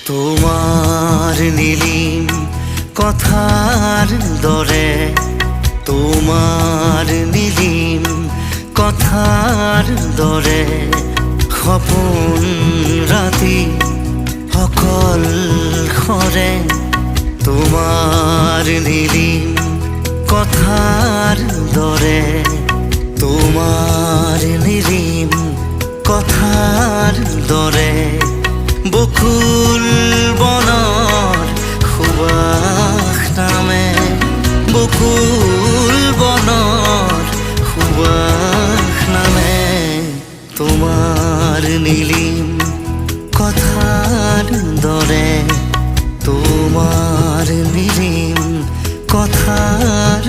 তোমার নীলিম কথার দরে, তোমার নীলিম কথার দরে সপোন রাতি অকল খৰে। তোমার নীলিম কথার দরে, তোমার নীলিম কথার দরে বকুল বনৰ সুবাস নামে, বকুল বনৰ সুবাস নামে। তোমার নীলিম কথার দরে, তোমার নীলিম কথার